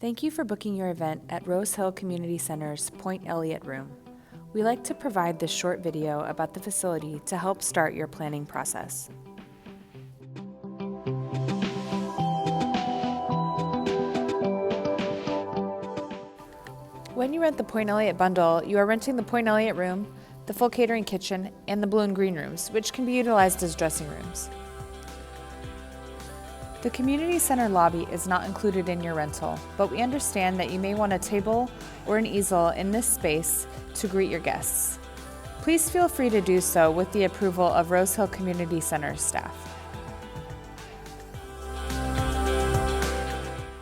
Thank you for booking your event at Rosehill Community Center's Point Eliott Room. We like to provide this short video about the facility to help start your planning process. When you rent the Point Eliott bundle, you are renting the Point Eliott Room, the full catering kitchen, and the blue and green rooms, which can be utilized as dressing rooms. The community center lobby is not included in your rental, but we understand that you may want a table or an easel in this space to greet your guests. Please feel free to do so with the approval of Rosehill Community Center staff.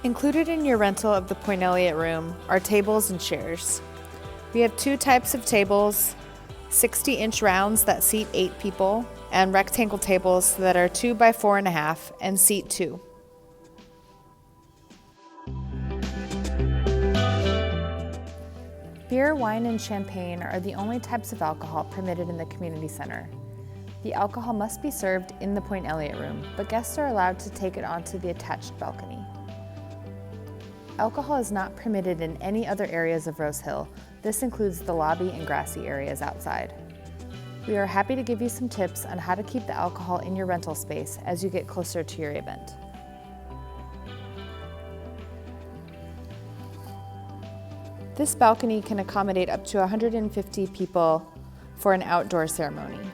Included in your rental of the Point Eliott Room are tables and chairs. We have two types of tables, 60-inch rounds that seat 8 people, and rectangle tables that are 2 by 4.5 and seat 2. Beer, wine, and champagne are the only types of alcohol permitted in the community center. The alcohol must be served in the Point Eliott Room, but guests are allowed to take it onto the attached balcony. Alcohol is not permitted in any other areas of Rosehill. This includes the lobby and grassy areas outside. We are happy to give you some tips on how to keep the alcohol in your rental space as you get closer to your event. This balcony can accommodate up to 150 people for an outdoor ceremony.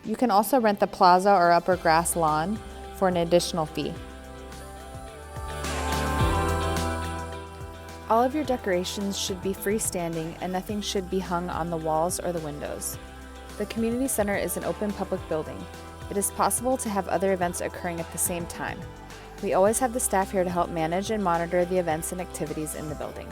You can also rent the plaza or upper grass lawn for an additional fee. All of your decorations should be freestanding and nothing should be hung on the walls or the windows. The community center is an open public building. It is possible to have other events occurring at the same time. We always have the staff here to help manage and monitor the events and activities in the building.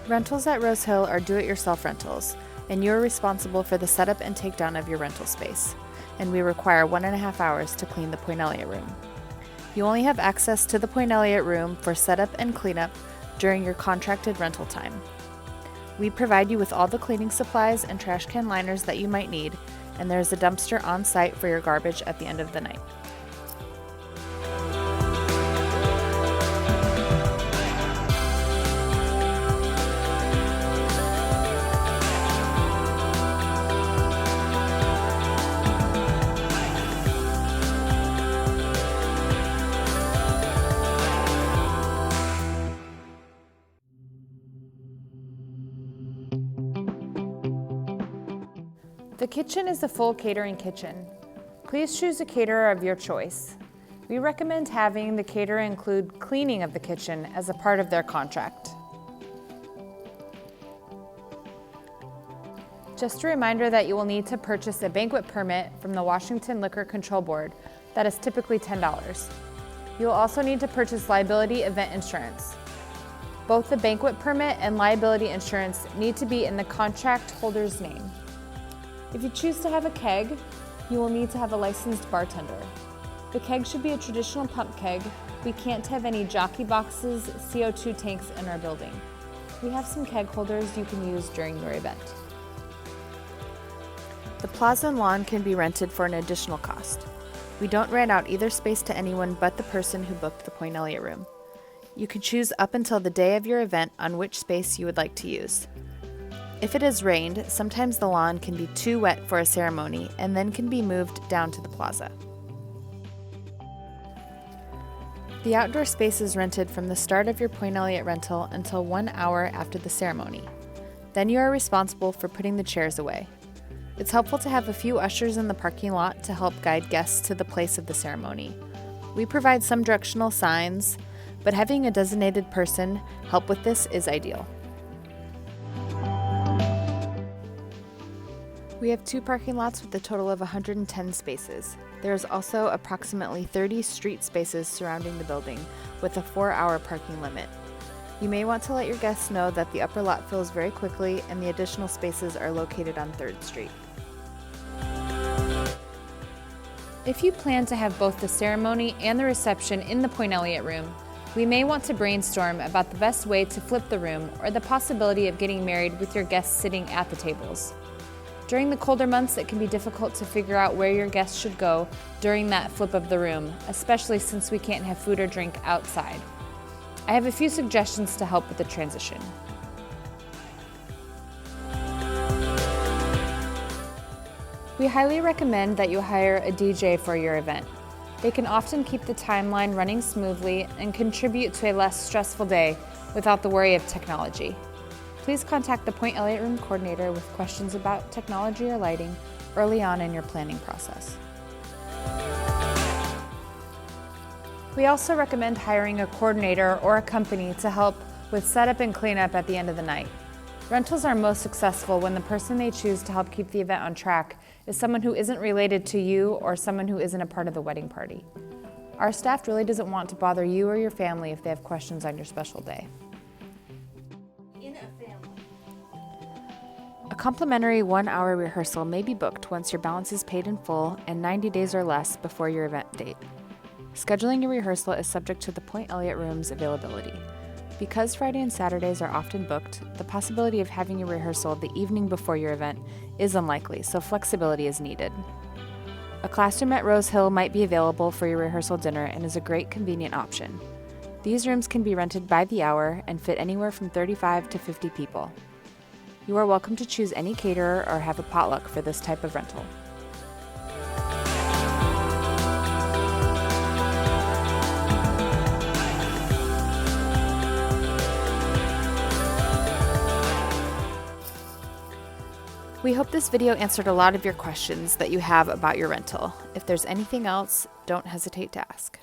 Rentals at Rosehill are do-it-yourself rentals, and you are responsible for the setup and takedown of your rental space, and we require 1.5 hours to clean the Point Eliott Room. You only have access to the Point Eliott Room for setup and cleanup during your contracted rental time. We provide you with all the cleaning supplies and trash can liners that you might need, and there is a dumpster on site for your garbage at the end of the night. The kitchen is a full catering kitchen. Please choose a caterer of your choice. We recommend having the caterer include cleaning of the kitchen as a part of their contract. Just a reminder that you will need to purchase a banquet permit from the Washington Liquor Control Board that is typically $10. You will also need to purchase liability event insurance. Both the banquet permit and liability insurance need to be in the contract holder's name. If you choose to have a keg, you will need to have a licensed bartender. The keg should be a traditional pump keg. We can't have any jockey boxes, CO2 tanks in our building. We have some keg holders you can use during your event. The plaza and lawn can be rented for an additional cost. We don't rent out either space to anyone but the person who booked the Point Eliott Room. You can choose up until the day of your event on which space you would like to use. If it has rained, sometimes the lawn can be too wet for a ceremony and then can be moved down to the plaza. The outdoor space is rented from the start of your Point Eliott rental until 1 hour after the ceremony. Then you are responsible for putting the chairs away. It's helpful to have a few ushers in the parking lot to help guide guests to the place of the ceremony. We provide some directional signs, but having a designated person help with this is ideal. We have 2 parking lots with a total of 110 spaces. There is also approximately 30 street spaces surrounding the building with a 4-hour parking limit. You may want to let your guests know that the upper lot fills very quickly and the additional spaces are located on 3rd Street. If you plan to have both the ceremony and the reception in the Point Eliott Room, we may want to brainstorm about the best way to flip the room or the possibility of getting married with your guests sitting at the tables. During the colder months, it can be difficult to figure out where your guests should go during that flip of the room, especially since we can't have food or drink outside. I have a few suggestions to help with the transition. We highly recommend that you hire a DJ for your event. They can often keep the timeline running smoothly and contribute to a less stressful day without the worry of technology. Please contact the Point Eliott Room coordinator with questions about technology or lighting early on in your planning process. We also recommend hiring a coordinator or a company to help with setup and cleanup at the end of the night. Rentals are most successful when the person they choose to help keep the event on track is someone who isn't related to you or someone who isn't a part of the wedding party. Our staff really doesn't want to bother you or your family if they have questions on your special day. A complimentary 1-hour rehearsal may be booked once your balance is paid in full and 90 days or less before your event date. Scheduling your rehearsal is subject to the Point Eliott Room's availability. Because Friday and Saturdays are often booked, the possibility of having your rehearsal the evening before your event is unlikely, so flexibility is needed. A classroom at Rosehill might be available for your rehearsal dinner and is a great convenient option. These rooms can be rented by the hour and fit anywhere from 35 to 50 people. You are welcome to choose any caterer or have a potluck for this type of rental. We hope this video answered a lot of your questions that you have about your rental. If there's anything else, don't hesitate to ask.